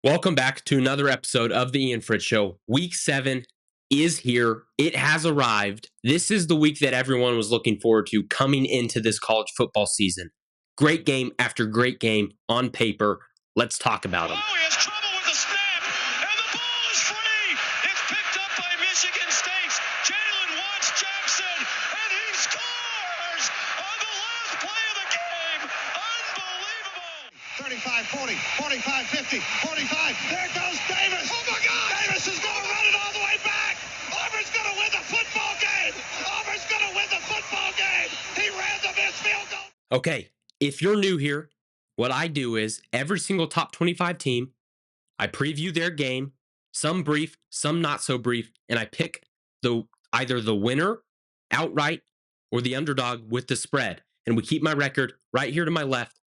Welcome back to another episode of the Ian Fritts Show. Week 7 is here. It has arrived. This is the week that everyone was looking forward to coming into this college football season. Great game after great game on paper. Let's talk about them. Oh, he has trouble with the snap, and the ball is free. It's picked up by Michigan State's Jalen Watts Jackson, and he scores on the last play of the game. Unbelievable. 35, 40, 45, 50, 45. There goes Davis. Oh, my God. Davis is going to run it all the way back. Auburn's going to win the football game. Auburn's going to win the football game. He ran the missed field goal. Okay, if you're new here, what I do is every single top 25 team, I preview their game, some brief, some not so brief, and I pick either the winner outright or the underdog with the spread. And we keep my record right here to my left.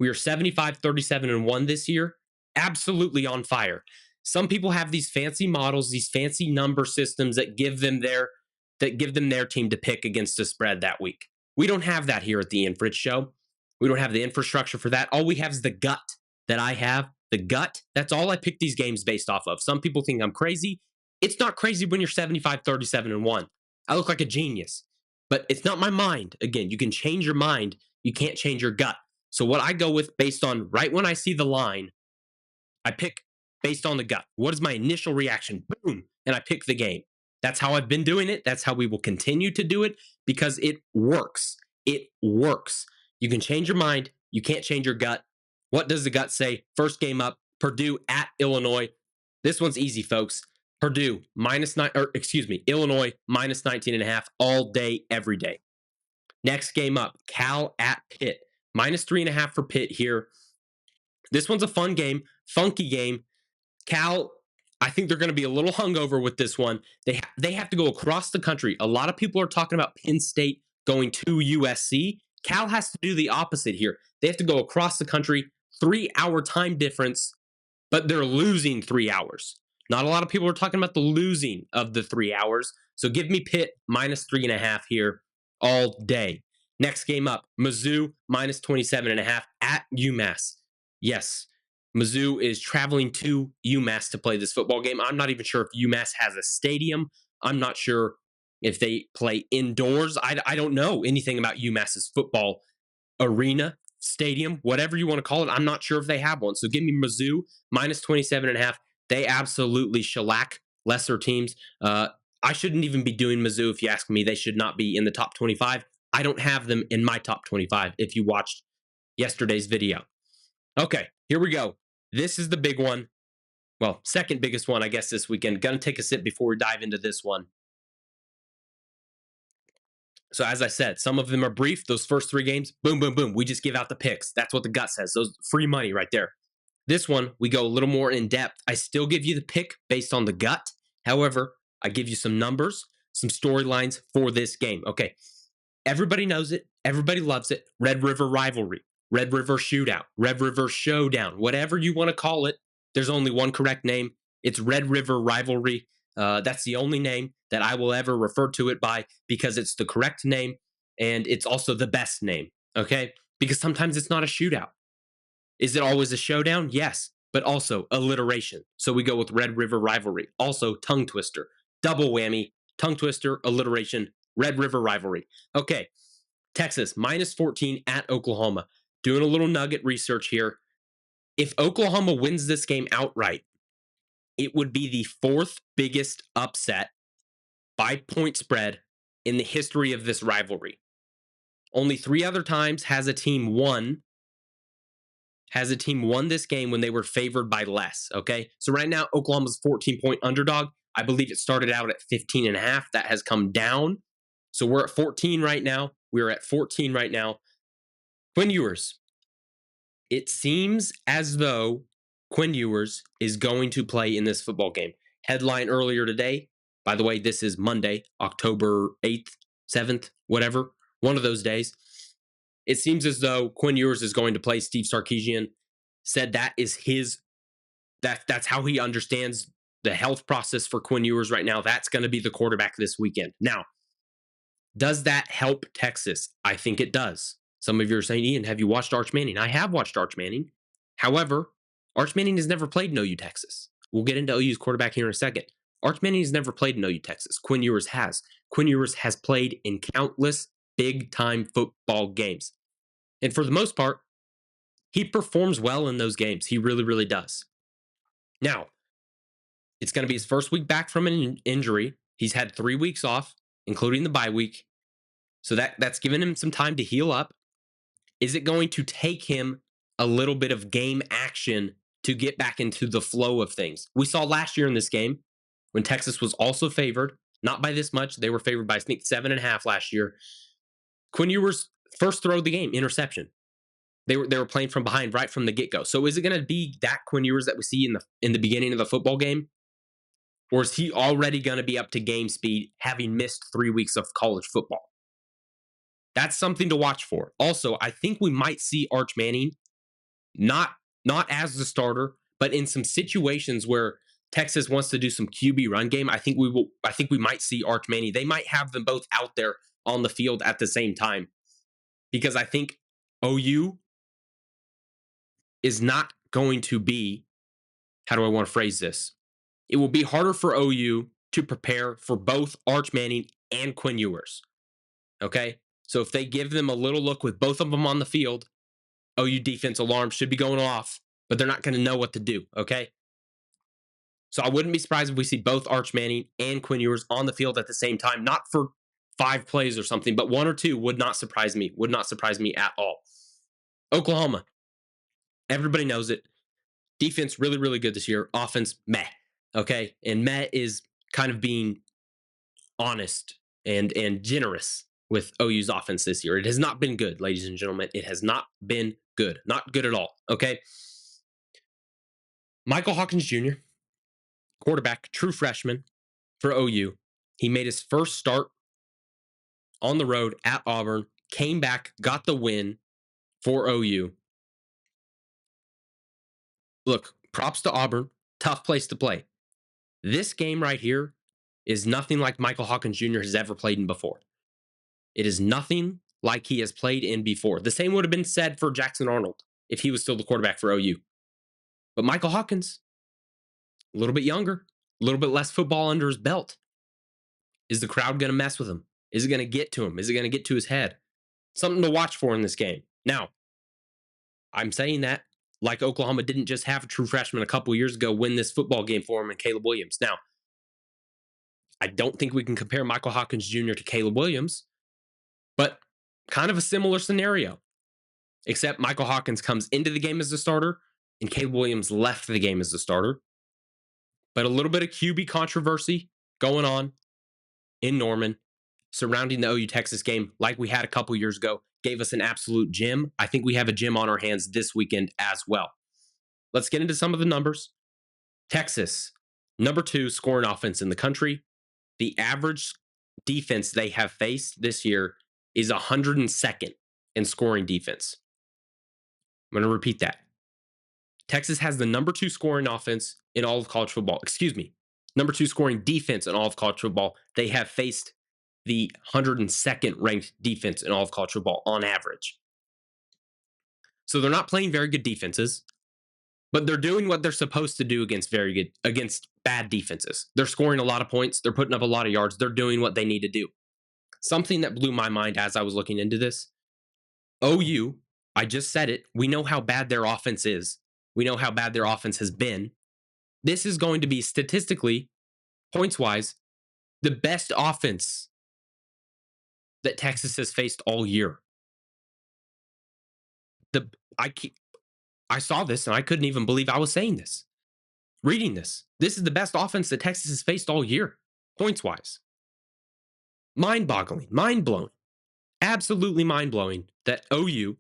We are 75, 37, and 1 this year. Absolutely on fire. Some people have these fancy models, these fancy number systems that give them their team to pick against the spread that week. We don't have that here at the Ian Fritts Show. We don't have the infrastructure for that. All we have is the gut that I have. The gut, that's all I pick these games based off of. Some people think I'm crazy. It's not crazy when you're 75, 37, and 1. I look like a genius, but it's not my mind. Again, you can change your mind. You can't change your gut. So what I go with based on right when I see the line, I pick based on the gut. What is my initial reaction? Boom. And I pick the game. That's how I've been doing it. That's how we will continue to do it because it works. It works. You can change your mind. You can't change your gut. What does the gut say? First game up, Purdue at Illinois. This one's easy, folks. Purdue Illinois minus 19 and a half all day, every day. Next game up, Cal at Pitt. Minus 3.5 for Pitt here. This one's a fun game, funky game. Cal, I think they're going to be a little hungover with this one. They have to go across the country. A lot of people are talking about Penn State going to USC. Cal has to do the opposite here. They have to go across the country, 3-hour time difference, but they're losing 3 hours. Not a lot of people are talking about the losing of the 3 hours. So give me Pitt minus 3.5 here all day. Next game up, Mizzou minus 27.5 at UMass. Yes, Mizzou is traveling to UMass to play this football game. I'm not even sure if UMass has a stadium. I'm not sure if they play indoors. I don't know anything about UMass's football arena, stadium, whatever you want to call it. I'm not sure if they have one. So give me Mizzou minus 27.5. They absolutely shellac lesser teams. I shouldn't even be doing Mizzou if you ask me. They should not be in the top 25. I don't have them in my top 25 if you watched yesterday's video. Okay, here we go. This is the big one. Well, second biggest one, I guess, this weekend. Gonna take a sip before we dive into this one. So, as I said, some of them are brief. Those first 3 games, boom, boom, boom. We just give out the picks. That's what the gut says. Those free money right there. This one, we go a little more in depth. I still give you the pick based on the gut. However, I give you some numbers, some storylines for this game. Okay. Everybody knows it. Everybody loves it. Red River rivalry, Red River shootout, Red River showdown, whatever you want to call it. There's only one correct name. It's Red River rivalry. That's the only name that I will ever refer to it by because it's the correct name and it's also the best name. Okay. Because sometimes it's not a shootout. Is it always a showdown? Yes, but also alliteration. So we go with Red River rivalry. Also tongue twister. Double whammy, tongue twister, alliteration, Red River rivalry. Okay, Texas minus 14 at Oklahoma. Doing a little nugget research here. If Oklahoma wins this game outright, it would be the 4th biggest upset by point spread in the history of this rivalry. Only 3 other times has a team won this game when they were favored by less. Okay. So right now, Oklahoma's 14-point underdog. I believe it started out at 15.5. That has come down. So we're at 14 right now. We're at 14 right now. Quinn Ewers. It seems as though Quinn Ewers is going to play in this football game. Headline earlier today. By the way, this is Monday, October 8th, 7th, whatever. One of those days. It seems as though Quinn Ewers is going to play. Steve Sarkisian said that is that's how he understands the health process for Quinn Ewers right now. That's going to be the quarterback this weekend. Now, does that help Texas? I think it does. Some of you are saying, Ian, have you watched Arch Manning? I have watched Arch Manning. However, Arch Manning has never played in OU Texas. We'll get into OU's quarterback here in a second. Arch Manning has never played in OU Texas. Quinn Ewers has. Quinn Ewers has played in countless big time football games. And for the most part, he performs well in those games. He really, really does. Now, it's going to be his first week back from an injury. He's had 3 weeks off, including the bye week. So that's given him some time to heal up. Is it going to take him a little bit of game action to get back into the flow of things? We saw last year in this game when Texas was also favored, not by this much. They were favored by, I think, 7.5 last year. Quinn Ewers' first throw of the game, interception. They were playing from behind right from the get go. So is it going to be that Quinn Ewers that we see in the beginning of the football game, or is he already going to be up to game speed, having missed 3 weeks of college football? That's something to watch for. Also, I think we might see Arch Manning not as the starter, but in some situations where Texas wants to do some QB run game. I think we might see Arch Manning. They might have them both out there on the field at the same time, because I think OU is not going to be, how do I want to phrase this? It will be harder for OU to prepare for both Arch Manning and Quinn Ewers. Okay? So if they give them a little look with both of them on the field, OU defense alarm should be going off, but they're not going to know what to do. Okay? So I wouldn't be surprised if we see both Arch Manning and Quinn Ewers on the field at the same time, not for 5 plays or something, but 1 or 2 would not surprise me. Would not surprise me at all. Oklahoma. Everybody knows it. Defense really, really good this year. Offense, meh. Okay. And meh is kind of being honest and generous with OU's offense this year. It has not been good, ladies and gentlemen. It has not been good. Not good at all. Okay. Michael Hawkins Jr., quarterback, true freshman for OU. He made his first start on the road at Auburn, came back, got the win for OU. Look, props to Auburn. Tough place to play. This game right here is nothing like Michael Hawkins Jr. has ever played in before. It is nothing like he has played in before. The same would have been said for Jackson Arnold if he was still the quarterback for OU. But Michael Hawkins, a little bit younger, a little bit less football under his belt. Is the crowd going to mess with him? Is it going to get to him? Is it going to get to his head? Something to watch for in this game. Now, I'm saying that like Oklahoma didn't just have a true freshman a couple years ago win this football game for him and Caleb Williams. Now, I don't think we can compare Michael Hawkins Jr. to Caleb Williams, but kind of a similar scenario, except Michael Hawkins comes into the game as a starter and Caleb Williams left the game as a starter. But a little bit of QB controversy going on in Norman surrounding the OU Texas game, like we had a couple years ago, gave us an absolute gem. I think we have a gem on our hands this weekend as well. Let's get into some of the numbers. Texas, number 2 scoring offense in the country. The average defense they have faced this year is 102nd in scoring defense. I'm going to repeat that. Texas has the number 2 scoring offense in all of college football. Excuse me. Number 2 scoring defense in all of college football. They have faced the 102nd ranked defense in all of college football on average. So they're not playing very good defenses, but they're doing what they're supposed to do against bad defenses. They're scoring a lot of points. They're putting up a lot of yards. They're doing what they need to do. Something that blew my mind as I was looking into this. OU, I just said it. We know how bad their offense is. We know how bad their offense has been. This is going to be statistically, points wise, the best offense that Texas has faced all year. I saw this and I couldn't even believe I was saying this. Reading this. This is the best offense that Texas has faced all year, points wise. Mind boggling, mind blowing, absolutely mind blowing that OU,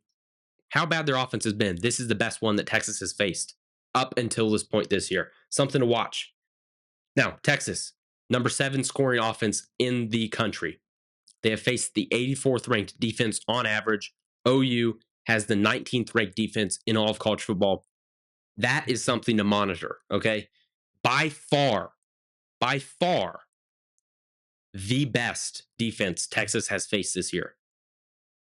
how bad their offense has been, this is the best one that Texas has faced up until this point this year. Something to watch. Now, Texas, number 7 scoring offense in the country. They have faced the 84th ranked defense on average. OU has the 19th ranked defense in all of college football. That is something to monitor, okay? By far, the best defense Texas has faced this year.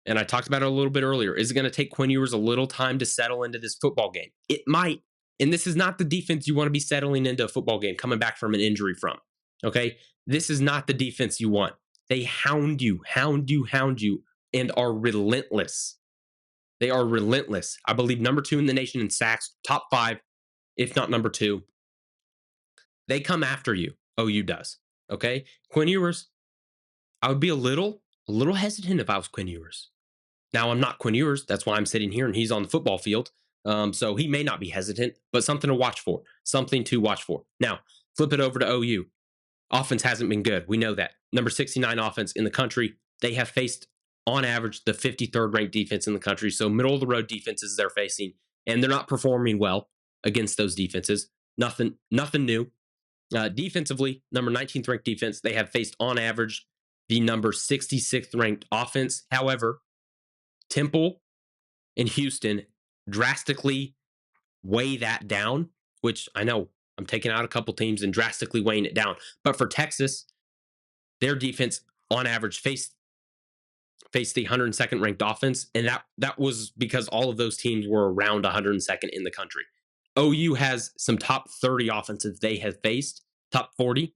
And I talked about it a little bit earlier. Is it going to take Quinn Ewers a little time to settle into this football game? It might. And this is not the defense you want to be settling into a football game coming back from an injury from. Okay. This is not the defense you want. They hound you, hound you, hound you, and are relentless. They are relentless. I believe number two in the nation in sacks, top five, if not number two. They come after you. OU does. Okay. Quinn Ewers, I would be a little hesitant if I was Quinn Ewers. Now I'm not Quinn Ewers. That's why I'm sitting here and he's on the football field. So he may not be hesitant, but something to watch for. Something to watch for. Now, flip it over to OU. Offense hasn't been good. We know that. Number 69 offense in the country. They have faced, on average, the 53rd ranked defense in the country. So middle of the road defenses they're facing, and they're not performing well against those defenses. Nothing new. Defensively, number 19th ranked defense. They have faced, on average, the number 66th ranked offense. However, Temple and Houston drastically weigh that down, which I know I'm taking out a couple teams and drastically weighing it down. But for Texas, their defense on average faced the 102nd ranked offense, and that was because all of those teams were around 102nd in the country. OU has some top 30 offenses they have faced, top 40,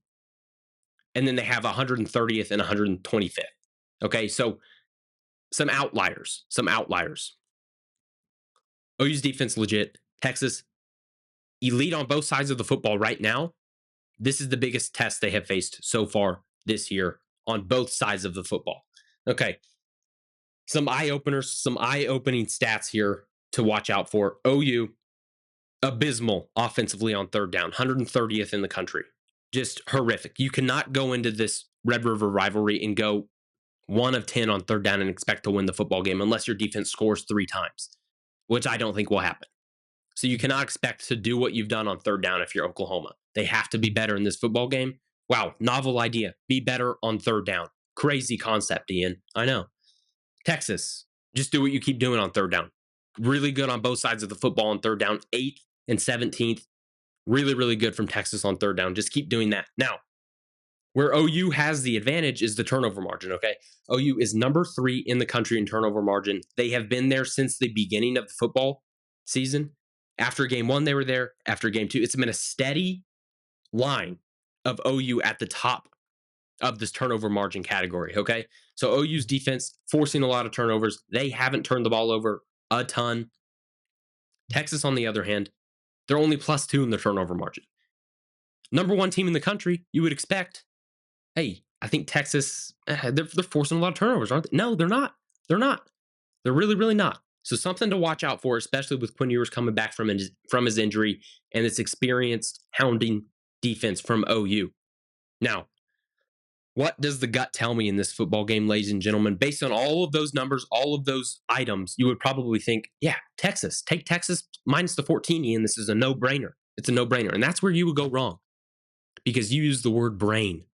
and then they have 130th and 125th. Okay, so some outliers, some outliers. OU's defense legit. Texas elite on both sides of the football right now. This is the biggest test they have faced so far this year on both sides of the football. Okay, some eye openers, some eye opening stats here to watch out for. OU, abysmal offensively on third down, 130th in the country. Just horrific. You cannot go into this Red River rivalry and go 1 of 10 on third down and expect to win the football game unless your defense scores 3 times, which I don't think will happen. So you cannot expect to do what you've done on third down if you're Oklahoma. They have to be better in this football game. Wow, novel idea. Be better on third down. Crazy concept, Ian. I know. Texas, just do what you keep doing on third down. Really good on both sides of the football on third down. 8th and 17th. Really, really good from Texas on third down. Just keep doing that. Now, where OU has the advantage is the turnover margin, okay? OU is number 3 in the country in turnover margin. They have been there since the beginning of the football season. After game 1, they were there. After game 2, it's been a steady line of OU at the top of this turnover margin category, okay? So OU's defense forcing a lot of turnovers. They haven't turned the ball over a ton. Texas, on the other hand, they're only +2 in the turnover margin. Number 1 team in the country, you would expect, hey, I think Texas, they're forcing a lot of turnovers, aren't they? No, they're not. They're not. They're really, really not. So something to watch out for, especially with Quinn Ewers coming back from his injury and this experienced hounding defense from OU. Now, what does the gut tell me in this football game, ladies and gentlemen? Based on all of those numbers, all of those items, you would probably think, yeah, Texas. Take Texas minus the 14, Ian. This is a no-brainer. It's a no-brainer. And that's where you would go wrong because you use the word brain.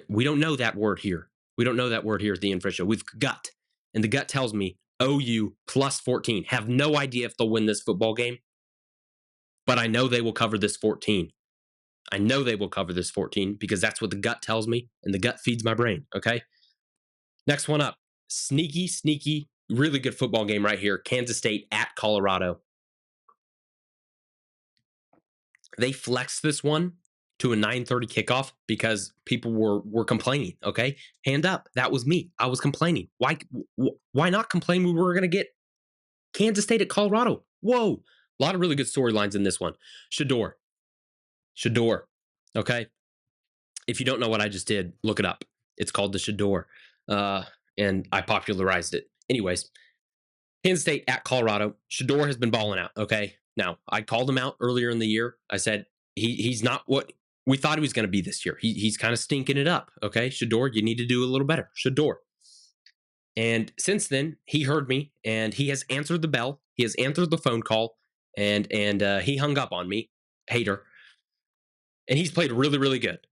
We don't know that word here. We don't know that word here at the Infra Show. We've gut. And the gut tells me OU plus 14. Have no idea if they'll win this football game, but I know they will cover this 14. I know they will cover this 14 because that's what the gut tells me, and the gut feeds my brain. Okay. Next one up. Sneaky, sneaky, really good football game right here. Kansas State at Colorado. They flexed this one to a 9:30 kickoff because people were complaining. Okay, hand up, that was me. I was complaining. Why not complain? We were going to get Kansas State at Colorado. Whoa, a lot of really good storylines in this one. Shador. Okay, if you don't know what I just did, look it up. It's called the Shador, and I popularized it. Anyways, Kansas State at Colorado. Shador has been balling out. Okay. Now, I called him out earlier in the year. I said he's not what we thought he was going to be this year. He's kind of stinking it up. Okay. Shador, you need to do a little better. Shador. And since then, he heard me and he has answered the bell. He has answered the phone call and he hung up on me. Hater. And he's played really, really good.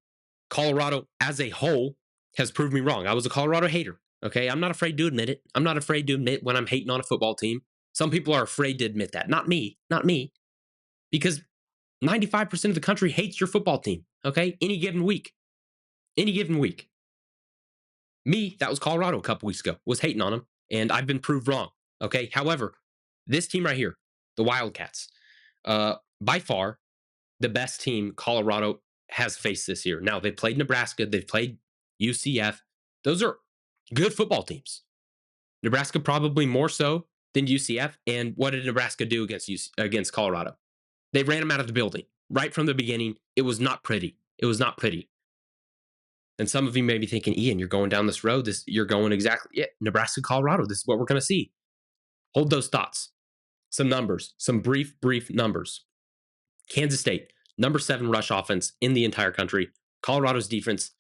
Colorado as a whole has proved me wrong. I was a Colorado hater. Okay. I'm not afraid to admit it. I'm not afraid to admit when I'm hating on a football team. Some people are afraid to admit that. Not me. Not me. Because 95% of the country hates your football team. Okay. Any given week. Any given week. Me, that was Colorado a couple weeks ago, was hating on them. And I've been proved wrong. Okay. However, this team right here, the Wildcats, by far the best team Colorado has faced this year. Now, they played Nebraska, they've played UCF. Those are good football teams. Nebraska probably more so than UCF. And what did Nebraska do against Colorado? They ran them out of the building right from the beginning. It was not pretty. It was not pretty. And some of you may be thinking, Ian, you're going down this road. You're going exactly, yeah, Nebraska, Colorado. This is what we're going to see. Hold those thoughts. Some numbers, some brief numbers. Kansas State, number 7 rush offense in the entire country. Colorado's defense,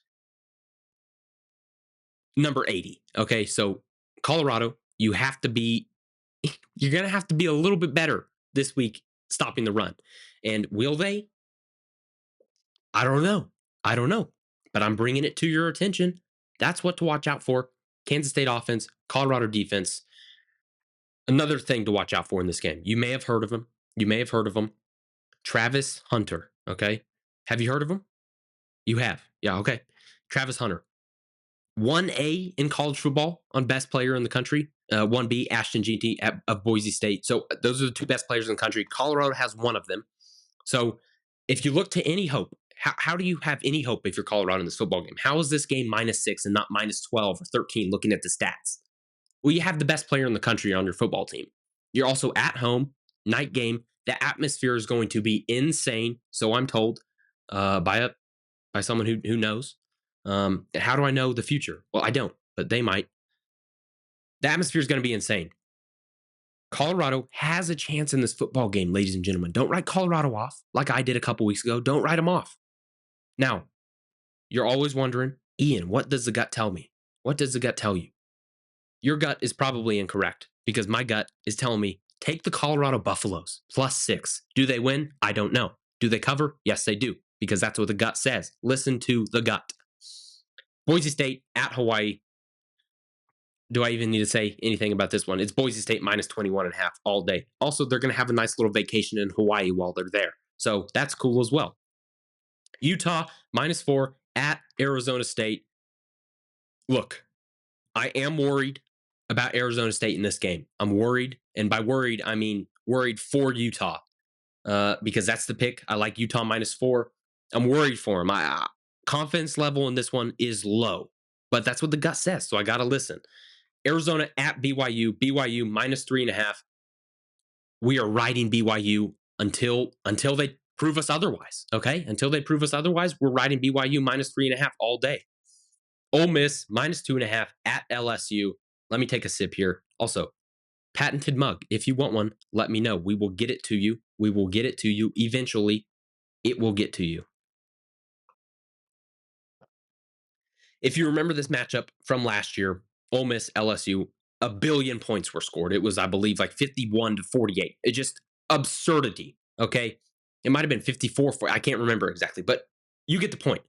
number 80. Okay, so Colorado, you're going to have to be a little bit better this week stopping the run. And will they? I don't know. I don't know. But I'm bringing it to your attention. That's what to watch out for. Kansas State offense, Colorado defense. Another thing to watch out for in this game. You may have heard of him. You may have heard of him. Travis Hunter. Okay. Have you heard of him? You have. Yeah. Okay. Travis Hunter. 1A in college football on best player in the country. 1B, Ashton Jeanty of Boise State. So those are the 2 best players in the country. Colorado has one of them. So if you look to any hope, how do you have any hope if you're Colorado in this football game? How is this game -6 and not -12 or 13 looking at the stats? Well, you have the best player in the country on your football team. You're also at home, night game. The atmosphere is going to be insane. So I'm told by someone who knows. How do I know the future? Well, I don't, but they might. The atmosphere is going to be insane. Colorado has a chance in this football game, ladies and gentlemen. Don't write Colorado off like I did a couple weeks ago. Don't write them off. Now, you're always wondering, Ian, what does the gut tell me? What does the gut tell you? Your gut is probably incorrect because my gut is telling me take the Colorado Buffaloes +6. Do they win? I don't know. Do they cover? Yes, they do because that's what the gut says. Listen to the gut. Boise State at Hawaii. Do I even need to say anything about this one? It's Boise State -21.5 all day. Also, they're going to have a nice little vacation in Hawaii while they're there. So that's cool as well. Utah -4 at Arizona State. Look, I am worried about Arizona State in this game. I'm worried. And by worried, I mean worried for Utah because that's the pick. I like Utah -4. I'm worried for him. My confidence level in this one is low, but that's what the gut says. So I got to listen. Arizona at BYU, BYU -3.5. We are riding BYU until they prove us otherwise. Okay, until they prove us otherwise, we're riding BYU -3.5 all day. Ole Miss -2.5 at LSU. Let me take a sip here. Also, patented mug. If you want one, let me know. We will get it to you. We will get it to you eventually. It will get to you. If you remember this matchup from last year, Ole Miss LSU, a billion points were scored. It was, I believe, like 51-48. It just absurdity. Okay. It might have been 54. I can't remember exactly, but you get the point.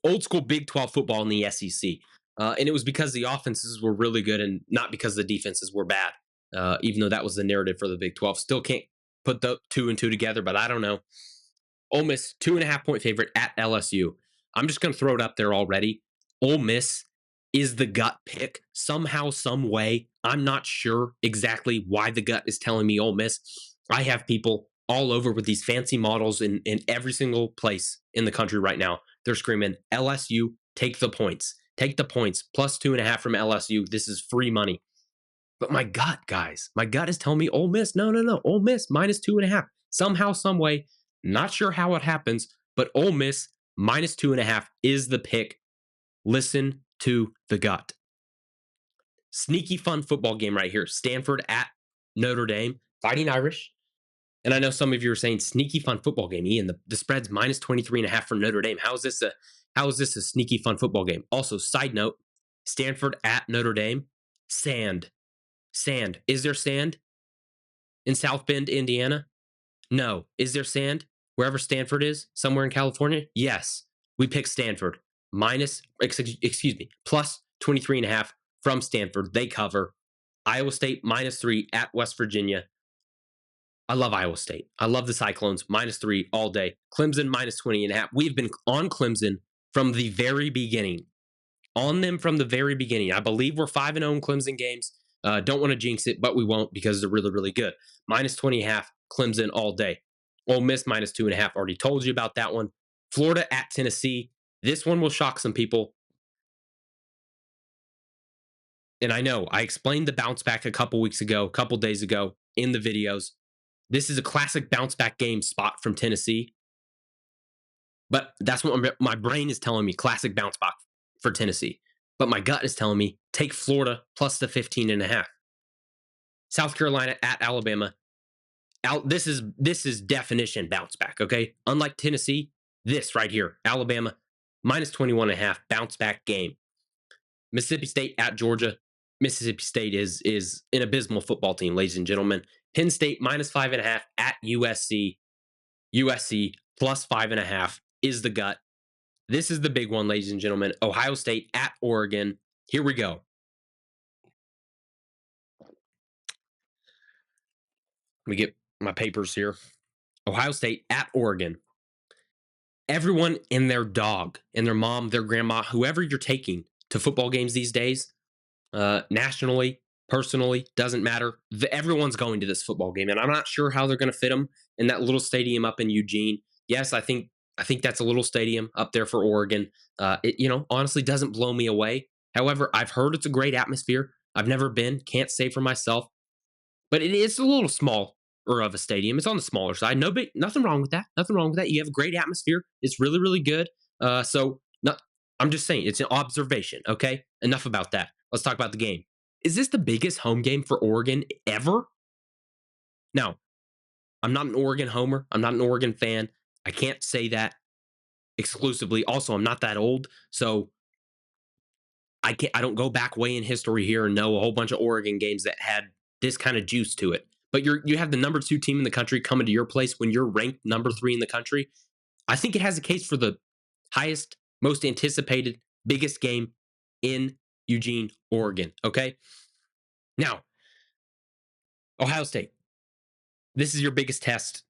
Old school Big 12 football in the SEC. And it was because the offenses were really good and not because the defenses were bad, even though that was the narrative for the Big 12. Still can't put the 2 and 2 together, but I don't know. Ole Miss, 2.5 point favorite at LSU. I'm just going to throw it up there already. Ole Miss is the gut pick somehow, some way. I'm not sure exactly why the gut is telling me Ole Miss. I have people all over with these fancy models in every single place in the country right now. They're screaming, LSU, take the points. Take the points. +2.5 from LSU. This is free money. But my gut, guys, my gut is telling me Ole Miss. No. Ole Miss -2.5. Somehow, some way. Not sure how it happens, but Ole Miss -2.5 is the pick. Listen to the gut. Sneaky fun football game right here. Stanford at Notre Dame. Fighting Irish. And I know some of you are saying sneaky fun football game. Ian, the spread's -23.5 for Notre Dame. How is this a sneaky fun football game? Also, side note, Stanford at Notre Dame. Sand. Sand. Is there sand in South Bend, Indiana? No. Is there sand wherever Stanford is, somewhere in California? Yes. We pick Stanford. Excuse me, +23.5 from Stanford. They cover. Iowa State -3 at West Virginia. I love Iowa State. I love the Cyclones -3 all day. Clemson -20.5. We've been on Clemson from the very beginning. On them from the very beginning. I believe we're 5-0 in Clemson games. Don't want to jinx it, but we won't because they're really, really good. -20.5, Clemson all day. Ole Miss minus 2.5. Already told you about that one. Florida at Tennessee. This one will shock some people. And I know I explained the bounce back a couple weeks ago, a couple days ago in the videos. This is a classic bounce back game spot from Tennessee, but that's what my brain is telling me, classic bounce back for Tennessee. But my gut is telling me take Florida plus the 15.5. South Carolina at Alabama. This is definition bounce back, okay? Unlike Tennessee, this right here, Alabama minus 21.5 bounce back game. Mississippi State at Georgia. Mississippi State is an abysmal football team, ladies and gentlemen. Penn State minus 5.5 at USC. USC plus 5.5 is the gut. This is the big one, ladies and gentlemen. Ohio State at Oregon. Here we go. Let me get my papers here. Ohio State at Oregon. Everyone and their dog and their mom, their grandma, whoever you're taking to football games these days, nationally, personally, doesn't matter. Everyone's going to this football game, and I'm not sure how they're going to fit them in that little stadium up in Eugene. Yes, I think that's a little stadium up there for Oregon. It honestly doesn't blow me away. However, I've heard it's a great atmosphere. I've never been, can't say for myself, but it is a little small or of a stadium. It's on the smaller side. Nothing wrong with that. Nothing wrong with that. You have a great atmosphere. It's really, really good. So not, I'm just saying it's an observation. Okay, enough about that. Let's talk about the game. Is this the biggest home game for Oregon ever? Now, I'm not an Oregon homer. I'm not an Oregon fan. I can't say that exclusively. Also, I'm not that old, so I don't go back way in history here and know a whole bunch of Oregon games that had this kind of juice to it. But you have the number 2 team in the country coming to your place when you're ranked number 3 in the country. I think it has a case for the highest, most anticipated, biggest game in Eugene, Oregon. Okay. Now, Ohio State. This is your biggest test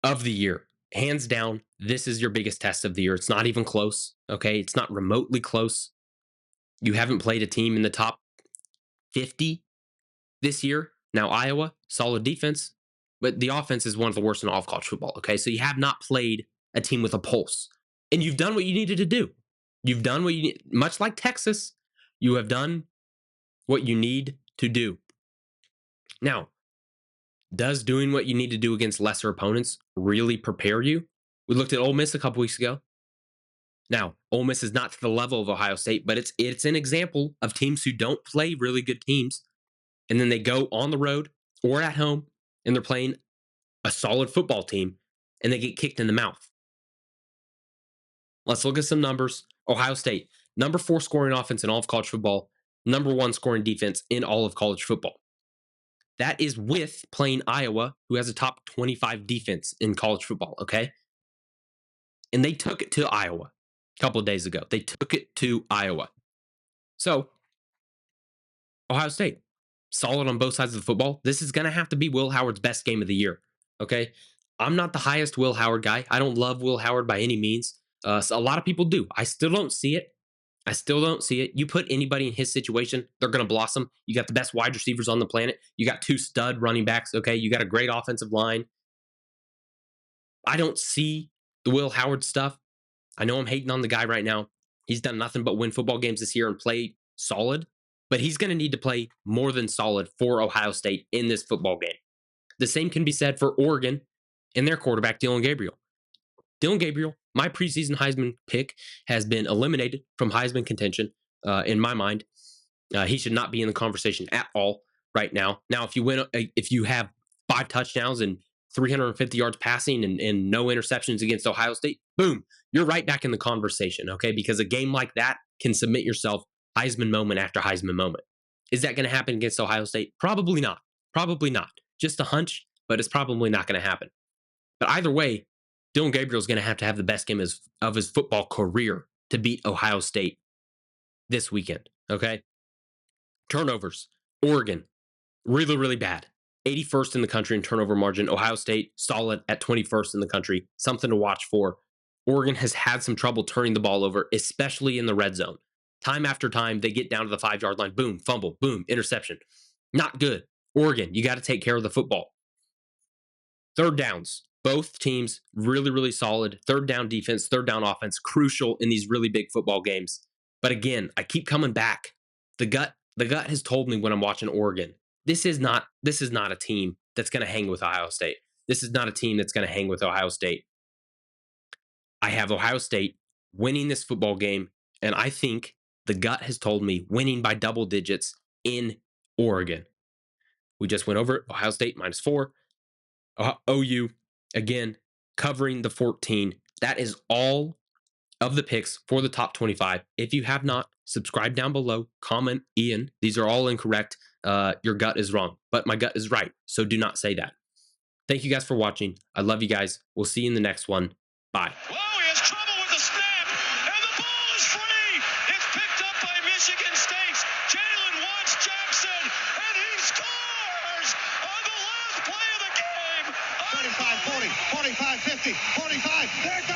of the year. Hands down, this is your biggest test of the year. It's not even close. Okay. It's not remotely close. You haven't played a team in the top 50 this year. Now, Iowa, solid defense, but the offense is one of the worst in all of college football. Okay. So you have not played a team with a pulse, and you've done what you needed to do. You've done what you need, much like Texas, you have done what you need to do. Now, does doing what you need to do against lesser opponents really prepare you? We looked at Ole Miss a couple weeks ago. Now, Ole Miss is not to the level of Ohio State, but it's an example of teams who don't play really good teams, and then they go on the road or at home, and they're playing a solid football team, and they get kicked in the mouth. Let's look at some numbers. Ohio State, number 4 scoring offense in all of college football, number 1 scoring defense in all of college football. That is with playing Iowa, who has a top 25 defense in college football, okay? And they took it to Iowa a couple of days ago. They took it to Iowa. So, Ohio State, solid on both sides of the football. This is going to have to be Will Howard's best game of the year, okay? I'm not the highest Will Howard guy. I don't love Will Howard by any means. So a lot of people do. I still don't see it. I still don't see it. You put anybody in his situation, they're going to blossom. You got the best wide receivers on the planet. You got 2 stud running backs. Okay. You got a great offensive line. I don't see the Will Howard stuff. I know I'm hating on the guy right now. He's done nothing but win football games this year and play solid, but he's going to need to play more than solid for Ohio State in this football game. The same can be said for Oregon and their quarterback, Dylan Gabriel. Dylan Gabriel, my preseason Heisman pick, has been eliminated from Heisman contention in my mind. He should not be in the conversation at all right now. Now, if you have 5 touchdowns and 350 yards passing and no interceptions against Ohio State, boom, you're right back in the conversation, okay? Because a game like that can submit yourself Heisman moment after Heisman moment. Is that going to happen against Ohio State? Probably not. Probably not. Just a hunch, but it's probably not going to happen. But either way, Dylan Gabriel is going to have the best game of his football career to beat Ohio State this weekend, okay? Turnovers. Oregon, really, really bad. 81st in the country in turnover margin. Ohio State, solid at 21st in the country. Something to watch for. Oregon has had some trouble turning the ball over, especially in the red zone. Time after time, they get down to the 5-yard line. Boom, fumble, boom, interception. Not good. Oregon, you got to take care of the football. Third downs. Both teams really, really solid. Third down defense, third down offense, crucial in these really big football games. But again, I keep coming back. The gut has told me when I'm watching Oregon, this is not a team that's going to hang with Ohio State. This is not a team that's going to hang with Ohio State. I have Ohio State winning this football game, and I think the gut has told me winning by double digits in Oregon. We just went over it. Ohio State -4. OU, again, covering the 14. That is all of the picks for the top 25. If you have not, subscribe down below, comment, Ian, these are all incorrect. Your gut is wrong, but my gut is right. So do not say that. Thank you guys for watching. I love you guys. We'll see you in the next one. Bye. Whoa, he has trouble with the snap, and the ball is free. It's picked up by Michigan State's Jalen Watts Jackson, and he scores on the last play of the game. 35, 40, 45, 50, 45. There it goes.